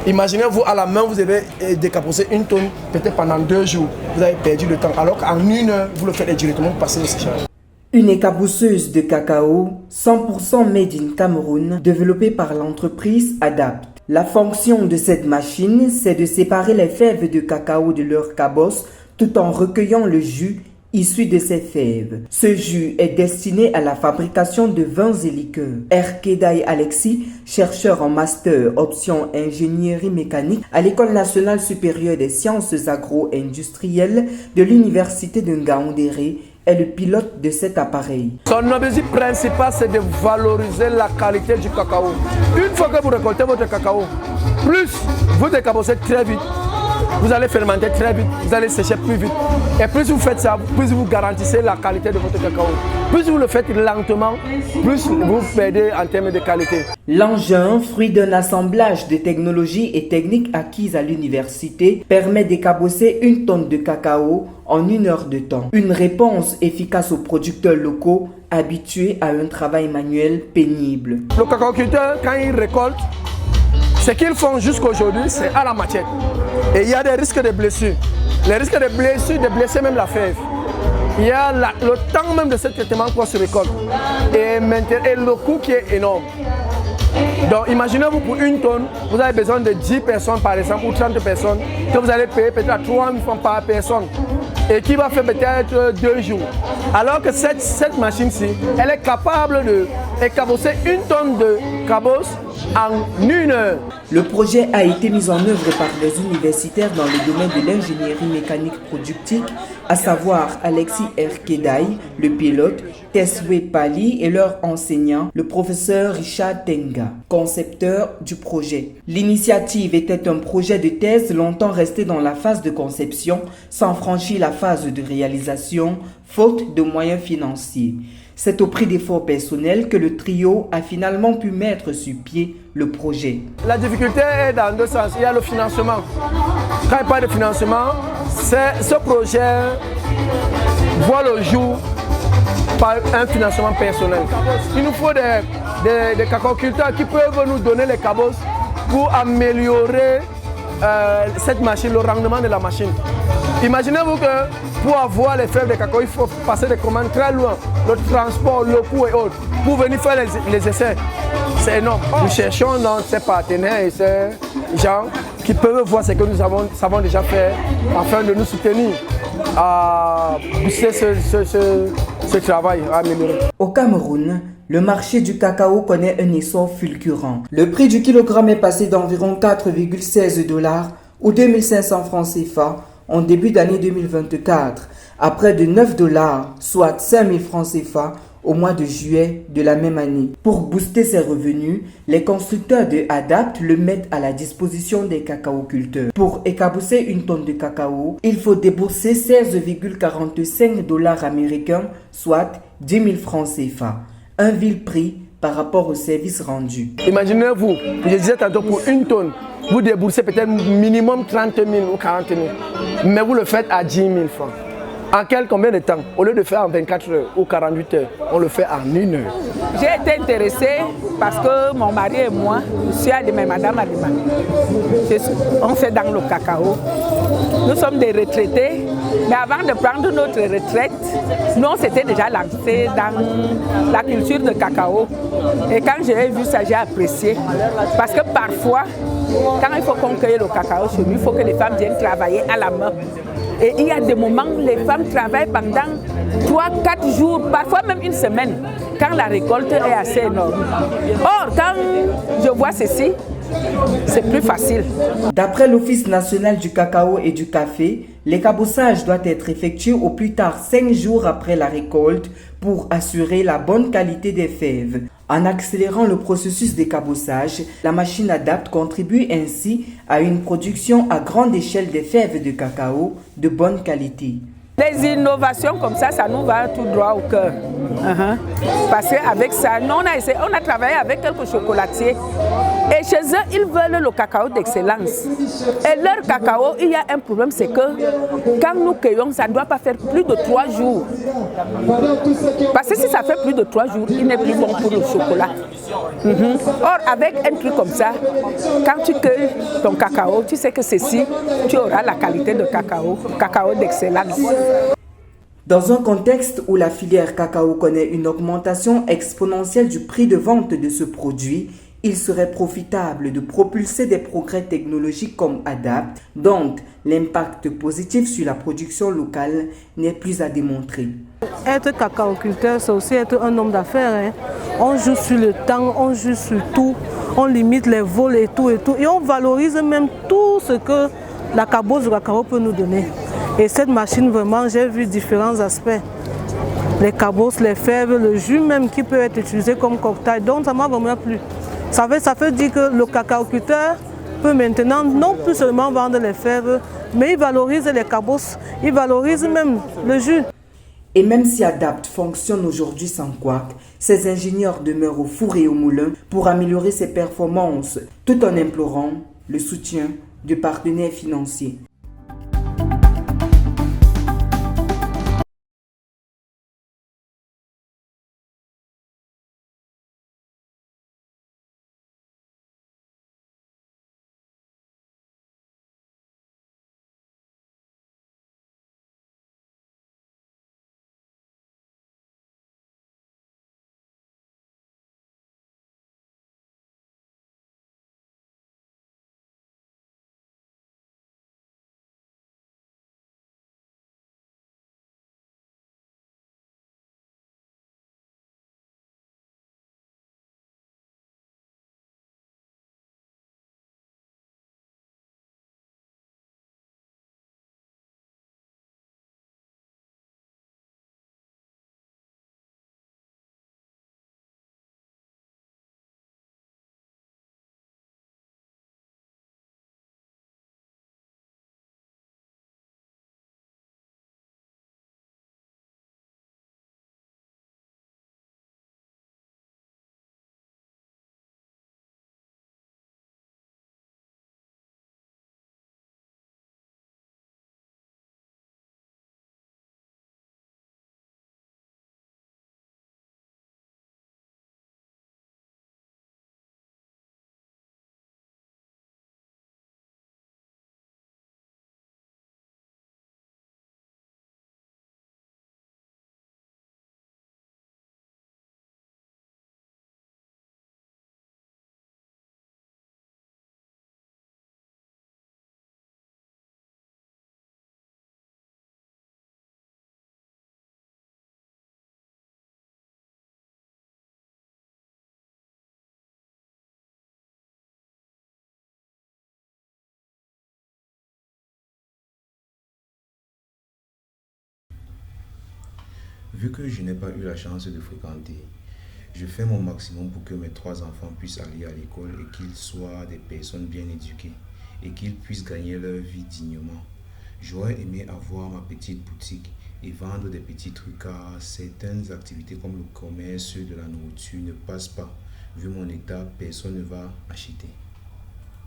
Imaginez-vous, à la main, vous avez décapocé une tonne, peut-être pendant 2 jours. Vous avez perdu le temps, alors qu'en 1 heure, vous le faites directement, vous passez au séchage. Une écabousseuse de cacao 100% made in Cameroun, développée par l'entreprise Adapt. La fonction de cette machine, c'est de séparer les fèves de cacao de leur cabosse tout en recueillant le jus issu de ces fèves. Ce jus est destiné à la fabrication de vins et liqueurs. Erkedaï Alexis, chercheur en master option ingénierie mécanique à l'École nationale supérieure des sciences agro-industrielles de l'université de Ngaoundéré, est le pilote de cet appareil. Son objectif principal, c'est de valoriser la qualité du cacao. Une fois que vous récoltez votre cacao, plus vous décabossez très vite, vous allez fermenter très vite, vous allez sécher plus vite. Et plus vous faites ça, plus vous garantissez la qualité de votre cacao. Plus vous le faites lentement, plus vous perdez en termes de qualité. L'engin, fruit d'un assemblage de technologies et techniques acquises à l'université, permet d'écabosser 1 tonne de cacao en 1 heure de temps. Une réponse efficace aux producteurs locaux habitués à un travail manuel pénible. Le cacaoculteur, quand il récolte, ce qu'ils font jusqu'aujourd'hui, c'est à la machette. Et il y a des risques de blessures. Les risques de blessures, de blesser même la fève. Il y a le temps même de ce traitement qu'on se récolte. Et le coût qui est énorme. Donc imaginez-vous pour 1 tonne, vous avez besoin de 10 personnes par exemple, ou 30 personnes, que vous allez payer peut-être à 3 000 francs par personne. Et qui va faire peut-être 2 jours. Alors que cette machine-ci, elle est capable de cabosser 1 tonne de cabosse en 1 heure. Le projet a été mis en œuvre par des universitaires dans le domaine de l'ingénierie mécanique productique, à savoir Alexis Erkedaï, le pilote, Teswe Pali et leur enseignant, le professeur Richard Tenga, concepteur du projet. L'initiative était un projet de thèse longtemps resté dans la phase de conception, sans franchir la phase de réalisation, faute de moyens financiers. C'est au prix d'efforts personnels que le trio a finalement pu mettre sur pied le projet. La difficulté est dans 2 sens. Il y a le financement. Quand il parle de financement, ce projet voit le jour par un financement personnel. Il nous faut des cacaoculteurs qui peuvent nous donner les cabosses pour améliorer cette machine, le rendement de la machine. Imaginez-vous que pour avoir les fèves de cacao, il faut passer des commandes très loin, le transport, le coût et autres, pour venir faire les essais. C'est énorme. Nous cherchons dans ces partenaires et ces gens qui peuvent voir ce que nous savons déjà faire afin de nous soutenir à pousser ce travail à améliorer. Au Cameroun, le marché du cacao connaît un essor fulgurant. Le prix du kilogramme est passé d'environ 4,16 $ ou 2500 francs CFA en début d'année 2024, à près de 9 $, soit 5000 francs CFA au mois de juillet de la même année. Pour booster ses revenus, les constructeurs de Adapt le mettent à la disposition des cacaoculteurs. Pour écabousser 1 tonne de cacao, il faut débourser 16,45 $ américains, soit 10 000 francs CFA. Un vil prix par rapport au service rendu. Imaginez-vous, je disais tantôt pour 1 tonne, vous déboursez peut-être minimum 30 000 ou 40 000, mais vous le faites à 10 000 francs. En combien de temps? Au lieu de faire en 24 heures ou 48 heures, on le fait en 1 heure. J'ai été intéressée parce que mon mari et moi, je suis de Madame Alima. On fait dans le cacao. Nous sommes des retraités, mais avant de prendre notre retraite, nous on s'était déjà lancé dans la culture de cacao. Et quand j'ai vu ça, j'ai apprécié. Parce que parfois, quand il faut qu'on cueille le cacao chez nous, il faut que les femmes viennent travailler à la main. Et il y a des moments où les femmes travaillent pendant 3-4 jours, parfois même 1 semaine, quand la récolte est assez énorme. Or, quand je vois ceci, c'est plus facile. D'après l'Office national du cacao et du café, l'écabossage doit être effectué au plus tard 5 jours après la récolte pour assurer la bonne qualité des fèves. En accélérant le processus d'écabossage, la machine Adapt contribue ainsi à une production à grande échelle des fèves de cacao de bonne qualité. Les innovations comme ça nous va tout droit au cœur. Parce qu'avec ça, nous, on a travaillé avec quelques chocolatiers. Et chez eux, ils veulent le cacao d'excellence. Et leur cacao, il y a un problème, c'est que quand nous cueillons, ça ne doit pas faire plus de 3 jours. Parce que si ça fait plus de 3 jours, il n'est plus bon pour le chocolat. Or, avec un truc comme ça, quand tu cueilles ton cacao, tu sais que ceci, tu auras la qualité de cacao d'excellence. Dans un contexte où la filière cacao connaît une augmentation exponentielle du prix de vente de ce produit, il serait profitable de propulser des progrès technologiques comme ADAPT. Donc, l'impact positif sur la production locale n'est plus à démontrer. Être cacaoculteur, c'est aussi être un homme d'affaires. On joue sur le temps, on joue sur tout, on limite les vols et tout. Et on valorise même tout ce que la cabosse du cacao peut nous donner. Et cette machine, vraiment, j'ai vu différents aspects. Les cabosses, les fèves, le jus même qui peut être utilisé comme cocktail. Donc ça m'a vraiment plu. Ça veut dire que le cacaoculteur peut maintenant non plus seulement vendre les fèves, mais il valorise les cabosses, il valorise même le jus. Et même si ADAPT fonctionne aujourd'hui sans couac, ses ingénieurs demeurent au four et au moulin pour améliorer ses performances, tout en implorant le soutien de partenaires financiers. Vu que je n'ai pas eu la chance de fréquenter, je fais mon maximum pour que mes 3 enfants puissent aller à l'école et qu'ils soient des personnes bien éduquées et qu'ils puissent gagner leur vie dignement. J'aurais aimé avoir ma petite boutique et vendre des petits trucs car certaines activités comme le commerce de la nourriture ne passent pas. Vu mon état, personne ne va acheter.